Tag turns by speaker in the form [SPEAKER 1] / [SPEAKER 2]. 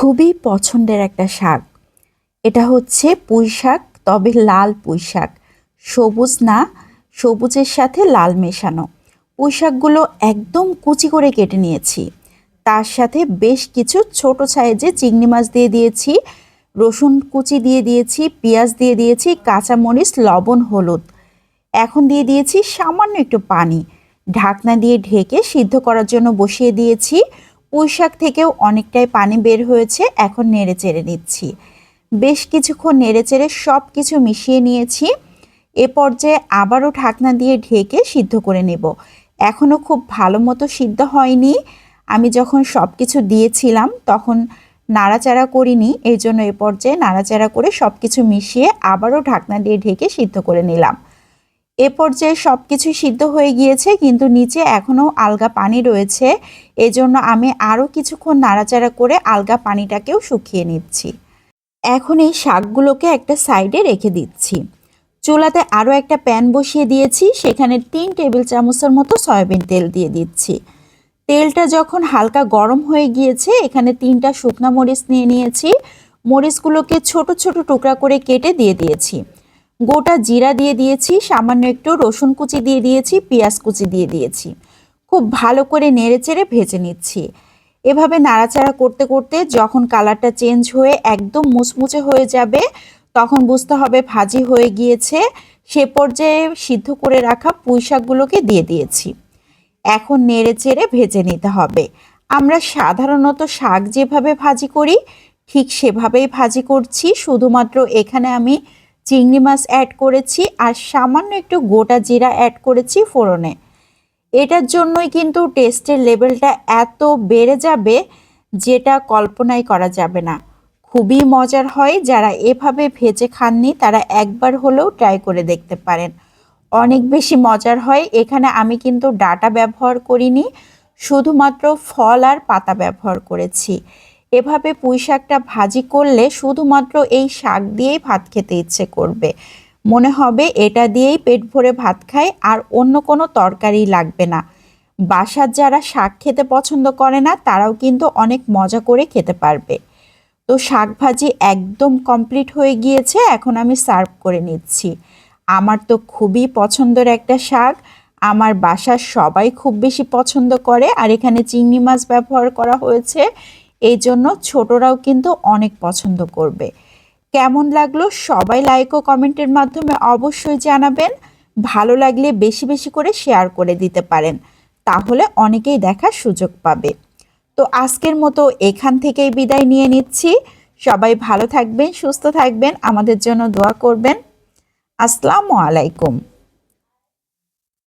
[SPEAKER 1] খুবই পছন্দের একটা শাক। এটা হচ্ছে পুঁই শাক, তবে লাল পুঁই শাক, সবুজ না, সবুজের সাথে লাল মেশানো। পুঁই শাকগুলো একদম কুচি করে কেটে নিয়েছি। তার সাথে বেশ কিছু ছোট সাইজে চিংড়ি মাছ দিয়ে দিয়েছি, রসুন কুচি দিয়ে দিয়েছি, পেঁয়াজ দিয়ে দিয়েছি, কাঁচামরিচ, লবণ, হলুদ। এখন দিয়ে দিয়েছি সামান্য একটু পানি। ঢাকনা দিয়ে ঢেকে সিদ্ধ করার জন্য বসিয়ে দিয়েছি। পুঁই শাক থেকেও অনেকটাই পানি বের হয়েছে। এখন নেড়ে চেড়ে নিচ্ছি। বেশ কিছুক্ষণ নেড়ে চেড়ে সব কিছু মিশিয়ে নিয়েছি। এ পর্যায়ে আবারও ঢাকনা দিয়ে ঢেকে সিদ্ধ করে নেব। এখনও খুব ভালো মতো সিদ্ধ হয়নি। আমি যখন সব কিছু দিয়েছিলাম তখন নাড়াচাড়া করিনি, এই জন্য এ পর্যায়ে নাড়াচাড়া করে সব কিছু মিশিয়ে আবারও ঢাকনা দিয়ে ঢেকে সিদ্ধ করে নিলাম। এ পর্যায়ে সব কিছু সিদ্ধ হয়ে গিয়েছে, কিন্তু নিচে এখনও আলগা পানি রয়েছে। এজন্য আমি আরও কিছুক্ষণ নাড়াচাড়া করে আলগা পানিটাকেও শুকিয়ে নিচ্ছি। এখন এই শাকগুলোকে একটা সাইডে রেখে দিচ্ছি। চুলাতে আরও একটা প্যান বসিয়ে দিয়েছি, সেখানে 3 টেবিল চামচের মতো সয়াবিন তেল দিয়ে দিচ্ছি। তেলটা যখন হালকা গরম হয়ে গিয়েছে, এখানে 3টা শুকনা মরিচ নিয়ে নিয়েছি। মরিচগুলোকে ছোট ছোট টুকরা করে কেটে দিয়ে দিয়েছি। গোটা জিরা দিয়ে দিয়েছি, সামান্য একটু রসুন কুচি দিয়ে দিয়েছি, পেঁয়াজ কুচি দিয়ে দিয়েছি। খুব ভালো করে নেড়েচেড়ে ভেজে নিচ্ছি। এভাবে নাড়াচাড়া করতে করতে যখন কালারটা চেঞ্জ হয়ে একদম মুচমুচে হয়ে যাবে, তখন বুঝতে হবে ভাজি হয়ে গিয়েছে। সে পর্যায়ে সিদ্ধ করে রাখা পুঁই শাকগুলোকে দিয়ে দিয়েছি। এখন নেড়েচেড়ে ভেজে নিতে হবে। আমরা সাধারণত শাক যেভাবে ভাজি করি ঠিক সেভাবেই ভাজি করছি, শুধুমাত্র এখানে আমি চিংড়ি মাছ অ্যাড করেছি আর সামান্য একটু গোটা জিরা অ্যাড করেছি ফোড়নে। এটার জন্যই কিন্তু টেস্টের লেভেলটা এত বেড়ে যাবে যেটা কল্পনাই করা যাবে না। খুবই মজার হয়। যারা এভাবে ভেজে খাননি তারা একবার হলেও ট্রাই করে দেখতে পারেন। অনেক বেশি মজার হয়। এখানে আমি কিন্তু ডাঁটা ব্যবহার করিনি, শুধুমাত্র ফল আর পাতা ব্যবহার করেছি। এভাবে পুঁই শাকটা ভাজি করলে শুধুমাত্র এই শাক দিয়েই ভাত খেতে ইচ্ছে করবে। মনে হবে এটা দিয়েই পেট ভরে ভাত খায়, আর অন্য কোনো তরকারি লাগবে না। বাসার যারা শাক খেতে পছন্দ করে না তারাও কিন্তু অনেক মজা করে খেতে পারবে। তো শাক ভাজি একদম কমপ্লিট হয়ে গিয়েছে, এখন আমি সার্ভ করে নিচ্ছি। আমার তো খুবই পছন্দের একটা শাক, আমার বাসার সবাই খুব বেশি পছন্দ করে। আর এখানে চিংড়ি মাছ ব্যবহার করা হয়েছে, এই জন্য ছোটরাও কিন্তু অনেক পছন্দ করবে। কেমন লাগলো সবাই লাইক ও কমেন্টের মাধ্যমে অবশ্যই জানাবেন। ভালো লাগলে বেশি বেশি করে শেয়ার করে দিতে পারেন, তাহলে অনেকেই দেখার সুযোগ পাবে। তো আজকের মতো এখান থেকেই বিদায় নিয়ে নিচ্ছি। সবাই ভালো থাকবেন, সুস্থ থাকবেন, আমাদের জন্য দোয়া করবেন। আসসালামু আলাইকুম।